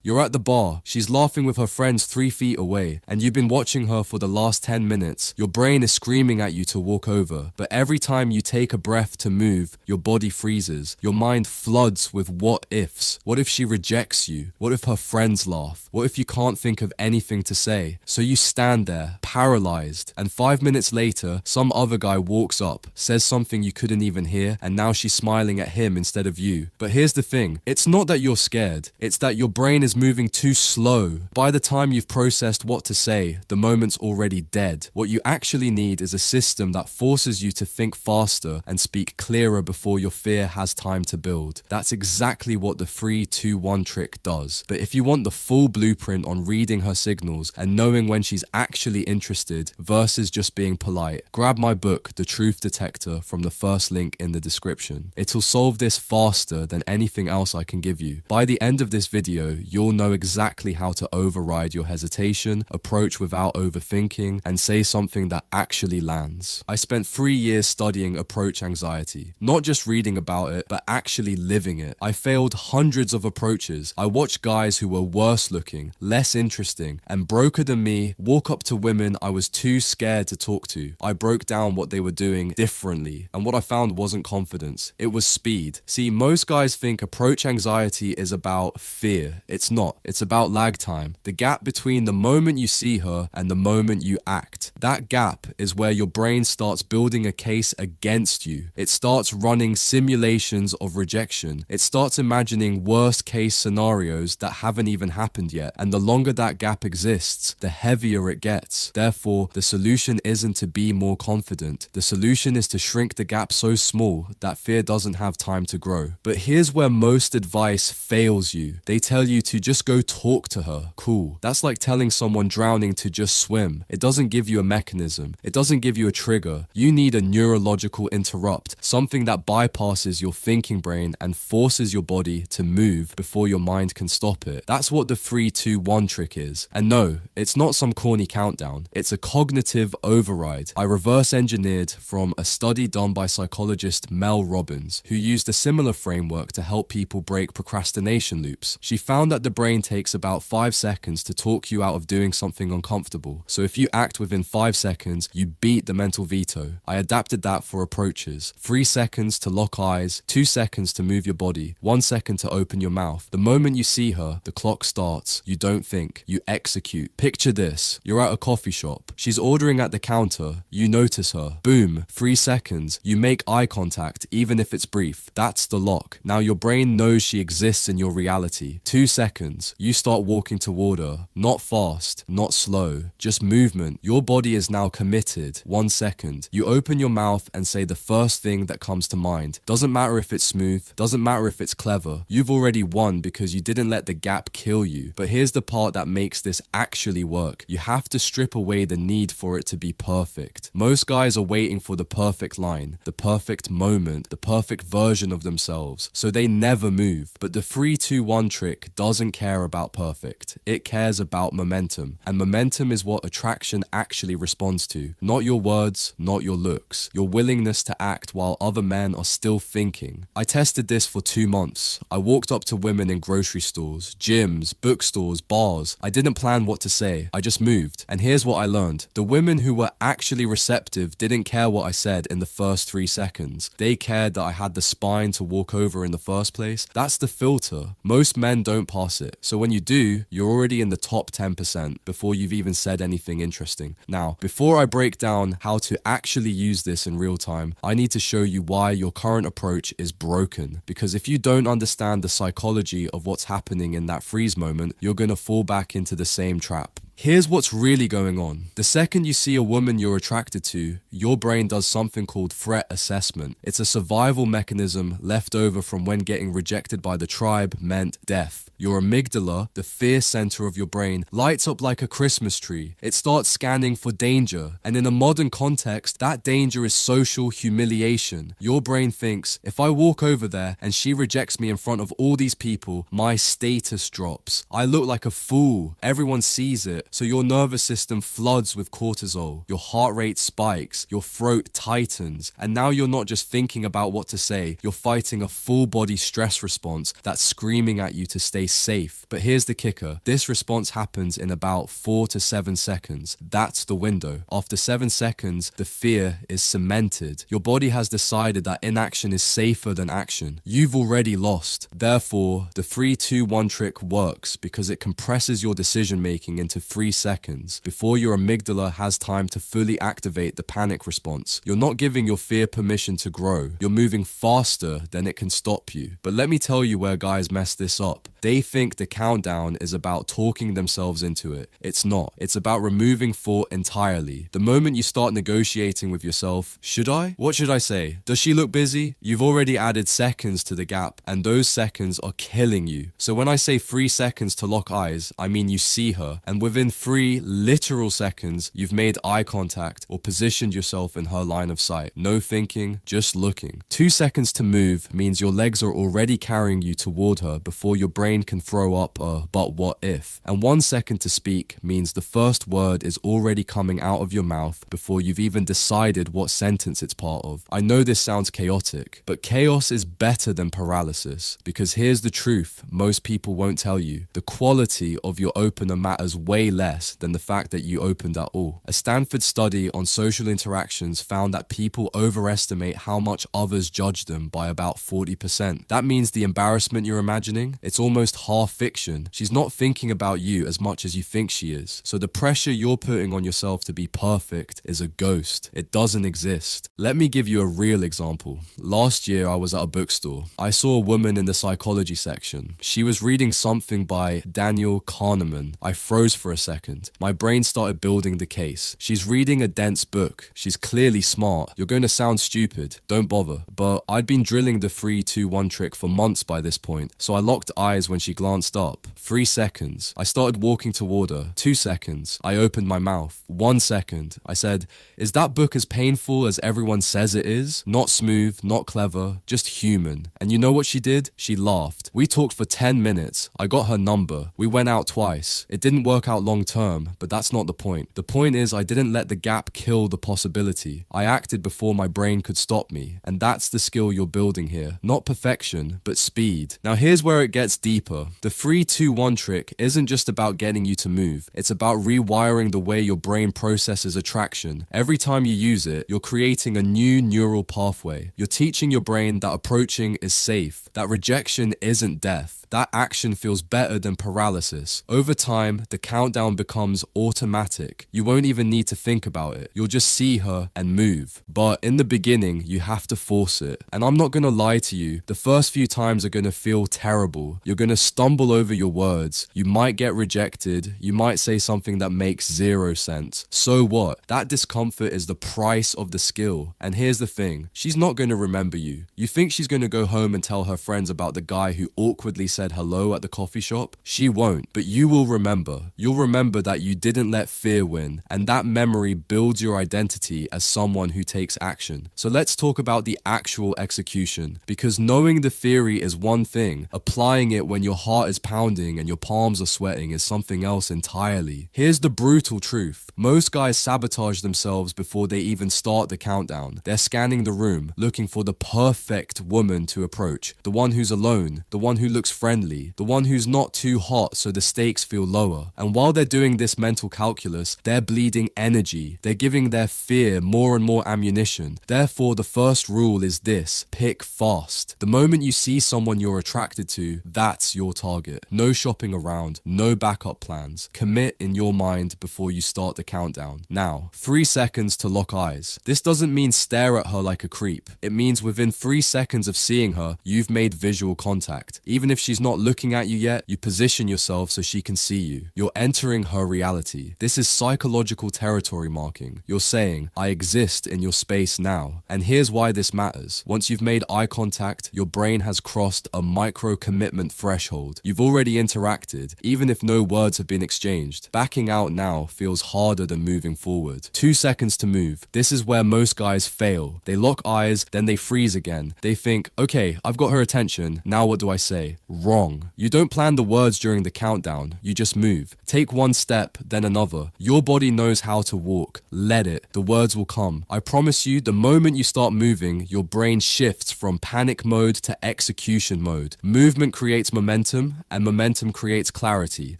You're at the bar, she's laughing with her friends 3 feet away, and you've been watching her for the last 10 minutes. Your brain is screaming at you to walk over, but every time you take a breath to move, your body freezes. Your mind floods with what ifs. What if she rejects you? What if her friends laugh? What if you can't think of anything to say? So you stand there, paralyzed, and 5 minutes later, some other guy walks up, says something you couldn't even hear, and now she's smiling at him instead of you. But here's the thing, it's not that you're scared, it's that your brain is moving too slow. By the time you've processed what to say, the moment's already dead. What you actually need is a system that forces you to think faster and speak clearer before your fear has time to build. That's exactly what the 3-2-1 trick does. But if you want the full blueprint on reading her signals and knowing when she's actually interested versus just being polite, grab my book, The Truth Detector, from the first link in the description. It'll solve this faster than anything else I can give you. By the end of this video, you'll know exactly how to override your hesitation, approach without overthinking, and say something that actually lands. I spent 3 years studying approach anxiety, not just reading about it, but actually living it. I failed hundreds of approaches. I watched guys who were worse looking, less interesting, and broker than me walk up to women I was too scared to talk to. I broke down what they were doing differently, and what I found wasn't confidence, it was speed. See, most guys think approach anxiety is about fear. It's not. It's about lag time. The gap between the moment you see her and the moment you act. That gap is where your brain starts building a case against you. It starts running simulations of rejection. It starts imagining worst case scenarios that haven't even happened yet. And the longer that gap exists, the heavier it gets. Therefore, the solution isn't to be more confident. The solution is to shrink the gap so small that fear doesn't have time to grow. But here's where most advice fails you. They tell you to just go talk to her. Cool. That's like telling someone drowning to just swim. It doesn't give you a mechanism. It doesn't give you a trigger. You need a neurological interrupt, something that bypasses your thinking brain and forces your body to move before your mind can stop it. That's what the 3-2-1 trick is. And no, it's not some corny countdown. It's a cognitive override. I reverse engineered from a study done by psychologist Mel Robbins, who used a similar framework to help people break procrastination loops. She found that the brain takes about 5 seconds to talk you out of doing something uncomfortable. So if you act within 5 seconds, you beat the mental veto. I adapted that for approaches. 3 seconds to lock eyes, 2 seconds to move your body, 1 second to open your mouth. The moment you see her, the clock starts. You don't think, you execute. Picture this. You're at a coffee shop. She's ordering at the counter. You notice her. Boom. 3 seconds. You make eye contact, even if it's brief. That's the lock. Now your brain knows she exists in your reality. 2 seconds. You start walking toward her. Not fast, not slow, just movement. Your body is now committed. 1 second. You open your mouth and say the first thing that comes to mind. Doesn't matter if it's smooth, doesn't matter if it's clever. You've already won because you didn't let the gap kill you. But here's the part that makes this actually work. You have to strip away the need for it to be perfect. Most guys are waiting for the perfect line, the perfect moment, the perfect version of themselves, so they never move. But the 3-2-1 trick doesn't care about perfect. It cares about momentum. And momentum is what attraction actually responds to. Not your words, not your looks. Your willingness to act while other men are still thinking. I tested this for 2 months. I walked up to women in grocery stores, gyms, bookstores, bars. I didn't plan what to say. I just moved. And here's what I learned. The women who were actually receptive didn't care what I said in the first 3 seconds. They cared that I had the spine to walk over in the first place. That's the filter. Most men don't pass it. So when you do, you're already in the top 10% before you've even said anything interesting. Now, before I break down how to actually use this in real time, I need to show you why your current approach is broken. Because if you don't understand the psychology of what's happening in that freeze moment, you're gonna fall back into the same trap. Here's what's really going on. The second you see a woman you're attracted to, your brain does something called threat assessment. It's a survival mechanism left over from when getting rejected by the tribe meant death. Your amygdala, the fear center of your brain, lights up like a Christmas tree. It starts scanning for danger. And in a modern context, that danger is social humiliation. Your brain thinks, if I walk over there and she rejects me in front of all these people, my status drops. I look like a fool. Everyone sees it. So your nervous system floods with cortisol. Your heart rate spikes. Your throat tightens. And now you're not just thinking about what to say. You're fighting a full body stress response that's screaming at you to stay safe. But here's the kicker. This response happens in about 4 to 7 seconds. That's the window. After 7 seconds, the fear is cemented. Your body has decided that inaction is safer than action. You've already lost. Therefore, the 3-2-1 trick works because it compresses your decision making into 3 seconds before your amygdala has time to fully activate the panic response. You're not giving your fear permission to grow. You're moving faster than it can stop you. But let me tell you where guys mess this up. They think the countdown is about talking themselves into it. It's not. It's about removing thought entirely. The moment you start negotiating with yourself, should I? What should I say? Does she look busy? You've already added seconds to the gap, and those seconds are killing you. So when I say 3 seconds to lock eyes, I mean you see her, and within 3 literal seconds, you've made eye contact or positioned yourself in her line of sight. No thinking, just looking. 2 seconds to move means your legs are already carrying you toward her before your brain can throw up a "but what if?" And 1 second to speak means the first word is already coming out of your mouth before you've even decided what sentence it's part of. I know this sounds chaotic, but chaos is better than paralysis, because here's the truth most people won't tell you. The quality of your opener matters way less than the fact that you opened at all. A Stanford study on social interactions found that people overestimate how much others judge them by about 40%. That means the embarrassment you're imagining, it's almost half fiction. She's not thinking about you as much as you think she is. So the pressure you're putting on yourself to be perfect is a ghost. It doesn't exist. Let me give you a real example. Last year I was at a bookstore. I saw a woman in the psychology section. She was reading something by Daniel Kahneman. I froze for a second. My brain started building the case. She's reading a dense book. She's clearly smart. You're going to sound stupid. Don't bother. But I'd been drilling the 3-2-1 trick for months by this point, so I locked eyes when she glanced up. 3 seconds. I started walking toward her. 2 seconds. I opened my mouth. 1 second. I said, "Is that book as painful as everyone says it is? Not smooth, not clever, just human." And you know what she did? She laughed. We talked for 10 minutes. I got her number. We went out twice. It didn't work out long term, but that's not the point. The point is I didn't let the gap kill the possibility. I acted before my brain could stop me. And that's the skill you're building here. Not perfection, but speed. Now here's where it gets deeper. The 3-2-1 trick isn't just about getting you to move. It's about rewiring the way your brain processes attraction. Every time you use it, you're creating a new neural pathway. You're teaching your brain that approaching is safe, that rejection isn't death. That action feels better than paralysis. Over time, the countdown becomes automatic. You won't even need to think about it. You'll just see her and move. But in the beginning, you have to force it. And I'm not gonna lie to you, the first few times are gonna feel terrible. You're gonna stumble over your words. You might get rejected. You might say something that makes 0 sense. So what? That discomfort is the price of the skill. And here's the thing, she's not gonna remember you. You think she's gonna go home and tell her friends about the guy who awkwardly said hello at the coffee shop? She won't, but you will remember. You'll remember that you didn't let fear win, and that memory builds your identity as someone who takes action. So let's talk about the actual execution, because knowing the theory is one thing, applying it when your heart is pounding and your palms are sweating is something else entirely. Here's the brutal truth. Most guys sabotage themselves before they even start the countdown. They're scanning the room, looking for the perfect woman to approach, the one who's alone, the one who looks friendly, the one who's not too hot so the stakes feel lower. And while they're doing this mental calculus, they're bleeding energy. They're giving their fear more and more ammunition. Therefore, the first rule is this: pick fast. The moment you see someone you're attracted to, that's your target. No shopping around, no backup plans. Commit in your mind before you start the countdown. Now, 3 seconds to lock eyes. This doesn't mean stare at her like a creep. It means within 3 seconds of seeing her, you've made visual contact. Even if she's not looking at you yet, you position yourself so she can see you. You're entering her reality. This is psychological territory marking. You're saying, I exist in your space now. And here's why this matters. Once you've made eye contact, your brain has crossed a micro commitment threshold. You've already interacted, even if no words have been exchanged. Backing out now feels harder than moving forward. 2 seconds to move. This is where most guys fail. They lock eyes, then they freeze again. They think, okay, I've got her attention. Now what do I say? Wrong. You don't plan the words during the countdown. You just move. Take one step, then another. Your body knows how to walk. Let it. The words will come. I promise you, the moment you start moving, your brain shifts from panic mode to execution mode. Movement creates momentum momentum, and momentum creates clarity.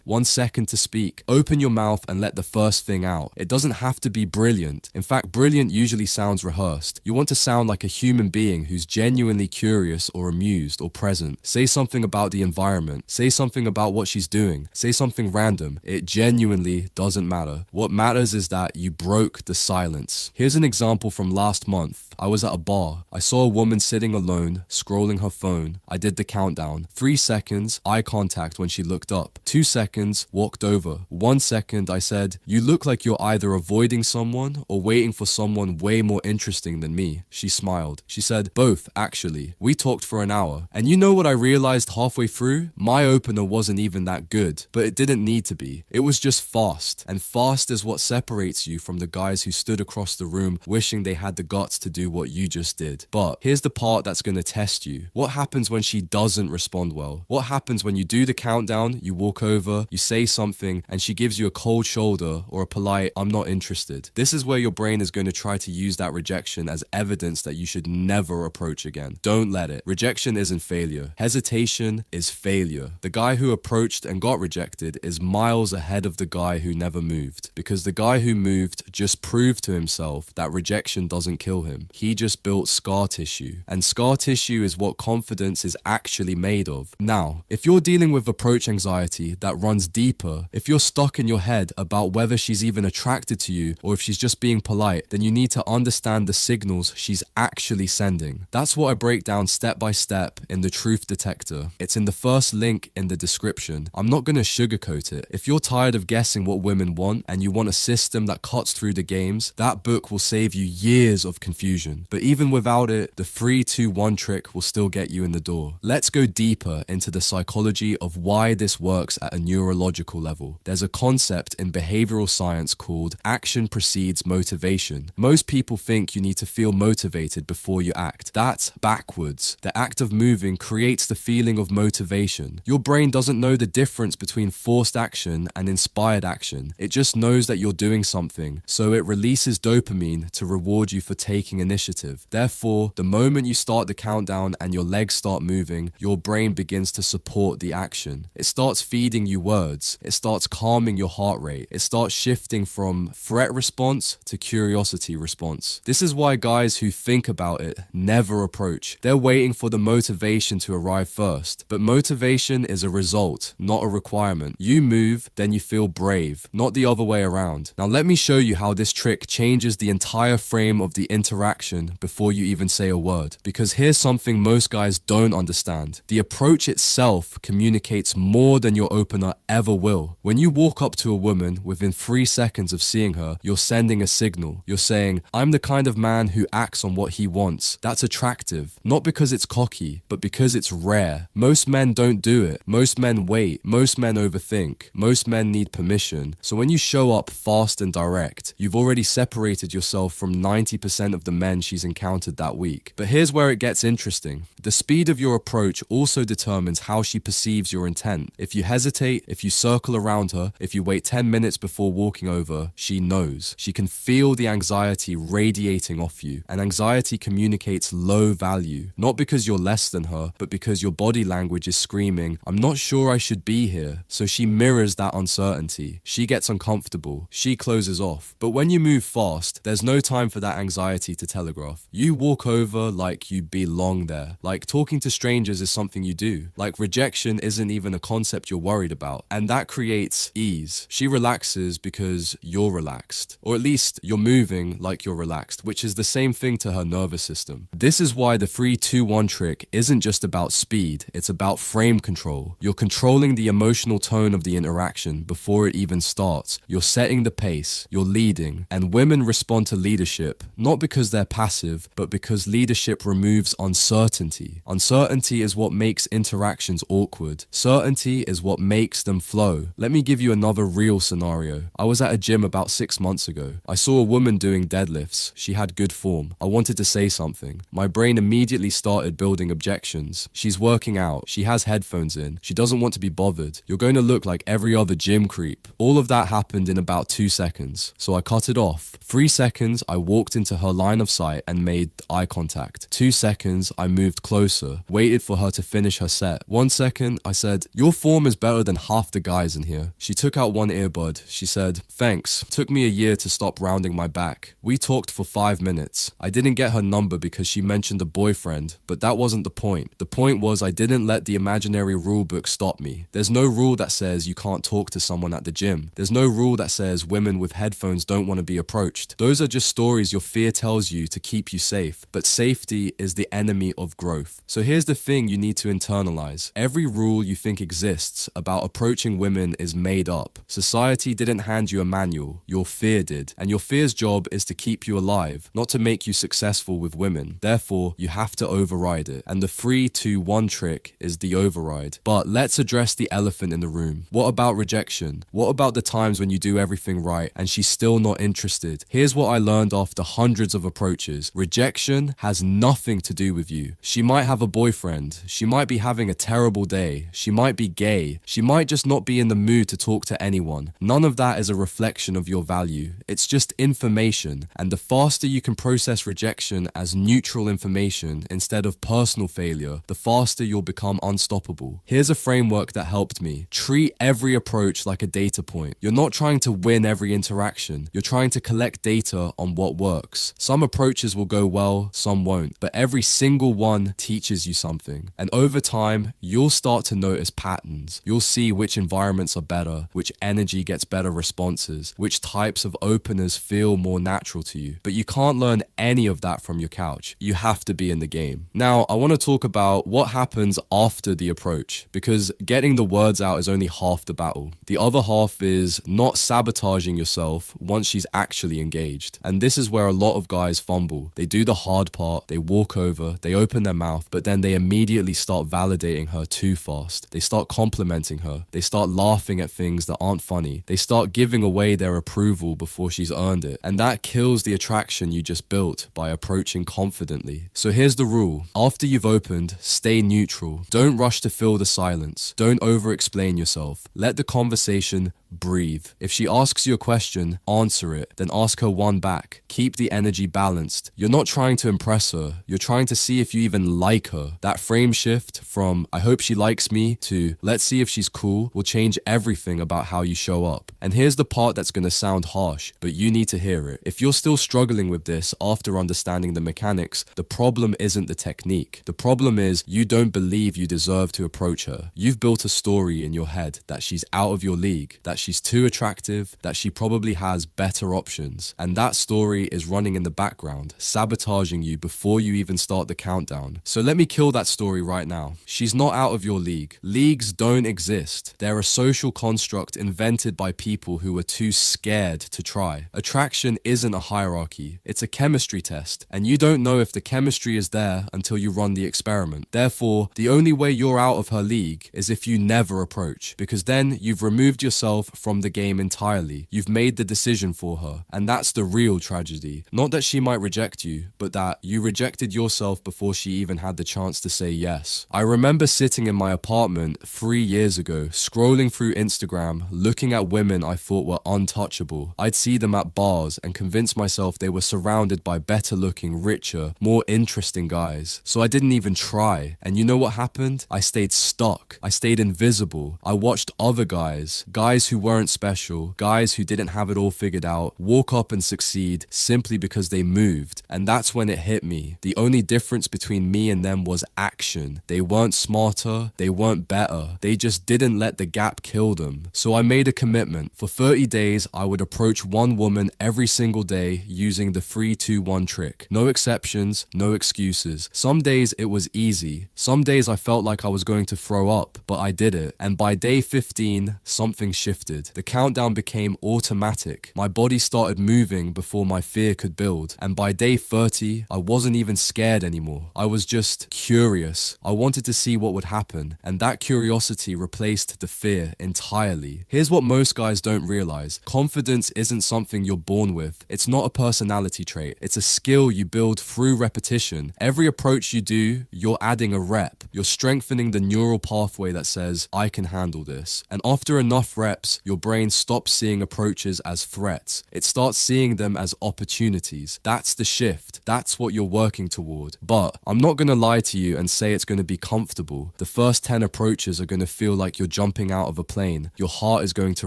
1 second to speak. Open your mouth and let the first thing out. It doesn't have to be brilliant. In fact, brilliant usually sounds rehearsed. You want to sound like a human being who's genuinely curious or amused or present. Say something about the environment. Say something about what she's doing. Say something random. It genuinely doesn't matter. What matters is that you broke the silence. Here's an example from last month. I was at a bar. I saw a woman sitting alone, scrolling her phone. I did the countdown. 3 seconds, eye contact when she looked up. 2 seconds, walked over. 1 second, I said, "You look like you're either avoiding someone or waiting for someone way more interesting than me." She smiled. She said, "Both, actually." We talked for an hour. And you know what I realized halfway through? My opener wasn't even that good, but it didn't need to be. It was just fast. And fast is what separates you from the guys who stood across the room wishing they had the guts to do what you just did. But here's the part that's going to test you. What happens when she doesn't respond well? What happens when you do the countdown, you walk over, you say something, and she gives you a cold shoulder or a polite, "I'm not interested"? This is where your brain is going to try to use that rejection as evidence that you should never approach again. Don't let it. Rejection isn't failure. Hesitation is failure. The guy who approached and got rejected is miles ahead of the guy who never moved, because the guy who moved just proved to himself that rejection doesn't kill him. He just built scar tissue, and scar tissue is what confidence is actually made of. Now, if you're dealing with approach anxiety that runs deeper, if you're stuck in your head about whether she's even attracted to you or if she's just being polite, then you need to understand the signals she's actually sending. That's what I break down step by step in the Truth Detector. It's in the first link in the description. I'm not going to sugarcoat it. If you're tired of guessing what women want and you want a system that cuts through the games, that book will save you years of confusion. But even without it, the 3-2-1 trick will still get you in the door. Let's go deeper into the psychology of why this works at a neurological level. There's a concept in behavioral science called action precedes motivation. Most people think you need to feel motivated before you act. That's backwards. The act of moving creates the feeling of motivation. Your brain doesn't know the difference between forced action and inspired action. It just knows that you're doing something, so it releases dopamine to reward you for taking initiative. Therefore, the moment you start the countdown and your legs start moving, your brain begins to support the action. It starts feeding you words. It starts calming your heart rate. It starts shifting from threat response to curiosity response. This is why guys who think about it never approach. They're waiting for the motivation to arrive first. But motivation is a result, not a requirement. You move, then you feel brave, not the other way around. Now let me show you how this trick changes the entire frame of the interaction before you even say a word. Because here's something most guys don't understand. The approach itself communicates more than your opener ever will. When you walk up to a woman within 3 seconds of seeing her, you're sending a signal. You're saying, "I'm the kind of man who acts on what he wants." That's attractive. Not because it's cocky, but because it's rare. Most men don't do it. Most men wait. Most men overthink. Most men need permission. So when you show up fast and direct, you've already separated yourself from 90% of the men she's encountered that week. But here's where it gets interesting. The speed of your approach also determines how she perceives your intent. If you hesitate, if you circle around her, if you wait 10 minutes before walking over, she knows. She can feel the anxiety radiating off you. And anxiety communicates low value. Not because you're less than her, but because your body language is screaming, "I'm not sure I should be here." So she mirrors that uncertainty. She gets uncomfortable. She closes off. But when you move fast, there's no time for that anxiety to telegraph. You walk over like you belong there. Like talking to strangers is something you do. Like rejection isn't even a concept you're worried about. And that creates ease. She relaxes because you're relaxed. Or at least you're moving like you're relaxed, which is the same thing to her nervous system. This is why the 3-2-1 trick isn't just about speed, it's about frame control. You're controlling the emotional tone of the interaction before it even starts. You're setting the pace, you're leading, and women respond to leadership, not because they're passive, but because leadership removes uncertainty. Uncertainty is what makes interactions awkward. Certainty is what makes them flow. Let me give you another real scenario. I was at a gym about 6 months ago. I saw a woman doing deadlifts. She had good form. I wanted to say something. My brain immediately started building objections. She's working out. She has headphones in. She doesn't want to be bothered. You're going to look like every other gym creep. All of that happened in about 2 seconds. So I cut it off. 3 seconds, I walked into her line of sight and made eye contact. 2 seconds, I moved closer, waited for her to finish her set. 1 second, I said, "Your form is better than half the guys in here." She took out one earbud. She said, "Thanks. Took me a year to stop rounding my back." We talked for 5 minutes. I didn't get her number because she mentioned a boyfriend, but that wasn't the point. The point was I didn't let the imaginary rule book stop me. There's no rule that says you can't talk to someone at the gym. There's no rule that says women with headphones don't want to be approached. Those are just stories your fear tells you to keep you safe, but safety is the enemy of growth. So here's the thing you need to internalize. Every rule you think exists about approaching women is made up. Society didn't hand you a manual, your fear did. And your fear's job is to keep you alive, not to make you successful with women. Therefore, you have to override it. And the 3-2-1 trick is the override. But let's address the elephant in the room. What about rejection? What about the times when you do everything right and she's still not interested? Here's what I learned after hundreds of approaches. Rejection has nothing to do with you. She might have a boyfriend. She might be having a terrible day. She might be gay. She might just not be in the mood to talk to anyone. None of that is a reflection of your value. It's just information. And the faster you can process rejection as neutral information instead of personal failure, the faster you'll become unstoppable. Here's a framework that helped me. Treat every approach like a data point. You're not trying to win every interaction. You're trying to collect data on what works. Some approaches will go well, some won't, but every single one teaches you something. And over time, you'll start to notice patterns. You'll see which environments are better, which energy gets better responses, which types of openers feel more natural to you. But you can't learn any of that from your couch. You have to be in the game. Now, I want to talk about what happens after the approach, because getting the words out is only half the battle. The other half is not sabotaging yourself once she's actually engaged. And this is where a lot of guys fumble. They do the hard part, they walk over, they open their mouth, but then they immediately start validating her too fast. They start complimenting her. They start laughing at things that aren't funny. They start giving away their approval before she's earned it. And that kills the attraction you just built by approaching confidently. So here's the rule. After you've opened, stay neutral. Don't rush to fill the silence. Don't over-explain yourself. Let the conversation breathe. If she asks you a question, answer it, then ask her one back. Keep the energy balanced. You're not trying to impress her. You're trying to see if you even like her. That frame shift from "I hope she likes me" to "let's see if she's cool" will change everything about how you show up. And here's the part that's going to sound harsh, but you need to hear it. If you're still struggling with this after understanding the mechanics, the problem isn't the technique. The problem is you don't believe you deserve to approach her. You've built a story in your head that she's out of your league, that she's too attractive, that she probably has better options. And that story is running in the background, sabotaging you before you even start the countdown. So let me kill that story right now. She's not out of your league. Leagues don't exist. They're a social construct invented by people who are too scared to try. Attraction isn't a hierarchy. It's a chemistry test. And you don't know if the chemistry is there until you run the experiment. Therefore, the only way you're out of her league is if you never approach, because then you've removed yourself from the game entirely. You've made the decision for her. And that's the real tragedy. Not that she might reject you, but that you rejected yourself before she even had the chance to say yes. I remember sitting in my apartment 3 years ago, scrolling through Instagram, looking at women I thought were untouchable. I'd see them at bars and convince myself they were surrounded by better looking, richer, more interesting guys. So I didn't even try. And you know what happened? I stayed stuck. I stayed invisible. I watched other guys who weren't special, guys who didn't have it all figured out, walk up and succeed simply because they moved. And that's when it hit me. The only difference between me and them was action. They weren't smarter, they weren't better. They just didn't let the gap kill them. So I made a commitment. For 30 days, I would approach one woman every single day using the 3-2-1 trick. No exceptions, no excuses. Some days it was easy. Some days I felt like I was going to throw up, but I did it. And by day 15, something shifted. The countdown became automatic. My body started moving before my fear could build. And by day 30, I wasn't even scared anymore. I was just curious. I wanted to see what would happen. And that curiosity replaced the fear entirely. Here's what most guys don't realize. Confidence isn't something you're born with. It's not a personality trait. It's a skill you build through repetition. Every approach you do, you're adding a rep. You're strengthening the neural pathway that says, I can handle this. And after enough reps, happens, your brain stops seeing approaches as threats. It starts seeing them as opportunities. That's the shift. That's what you're working toward. But I'm not going to lie to you and say it's going to be comfortable. The first 10 approaches are going to feel like you're jumping out of a plane. Your heart is going to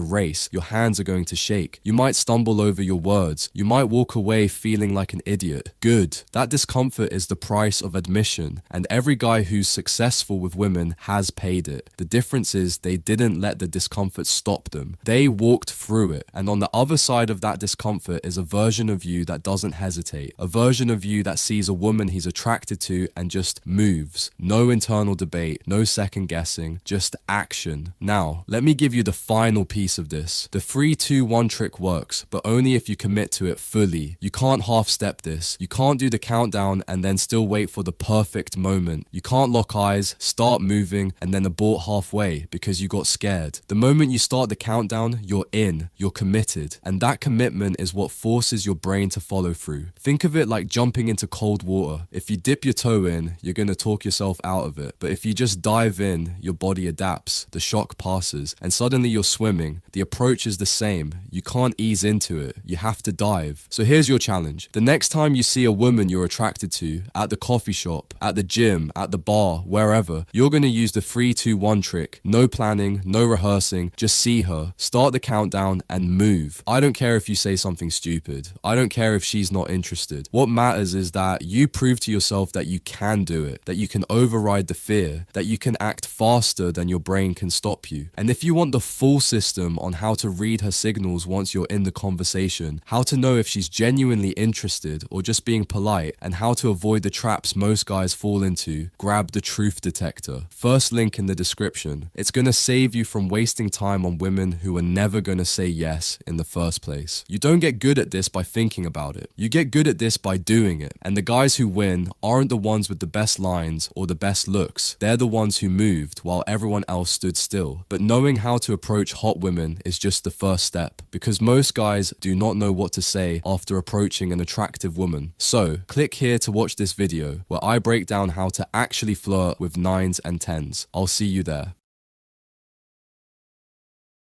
race. Your hands are going to shake. You might stumble over your words. You might walk away feeling like an idiot. Good. That discomfort is the price of admission. And every guy who's successful with women has paid it. The difference is they didn't let the discomfort stop them. They walked through it. And on the other side of that discomfort is a version of you that doesn't hesitate. A version of you that sees a woman he's attracted to and just moves. No internal debate, no second guessing, just action. Now, let me give you the final piece of this. The 3-2-1 trick works, but only if you commit to it fully. You can't half-step this. You can't do the countdown and then still wait for the perfect moment. You can't lock eyes, start moving, and then abort halfway because you got scared. The moment you start the countdown, you're in, you're committed. And that commitment is what forces your brain to follow through. Think of it like jumping into cold water. If you dip your toe in, you're going to talk yourself out of it. But if you just dive in, your body adapts, the shock passes, and suddenly you're swimming. The approach is the same. You can't ease into it. You have to dive. So here's your challenge. The next time you see a woman you're attracted to, at the coffee shop, at the gym, at the bar, wherever, you're going to use the 3-2-1 trick. No planning, no rehearsing, just see her, start the countdown, and move. I don't care if you say something stupid. I don't care if she's not interested. What matters is that you prove to yourself that you can do it, that you can override the fear, that you can act faster than your brain can stop you. And if you want the full system on how to read her signals once you're in the conversation, how to know if she's genuinely interested or just being polite, and how to avoid the traps most guys fall into, grab the truth detector. First link in the description. It's going to save you from wasting time on women who are never going to say yes in the first place. You don't get good at this by thinking about it. You get good at this by doing it. And the guys who win aren't the ones with the best lines or the best looks. They're the ones who moved while everyone else stood still. But knowing how to approach hot women is just the first step, because most guys do not know what to say after approaching an attractive woman. So click here to watch this video where I break down how to actually flirt with 9s and 10s. I'll see you there.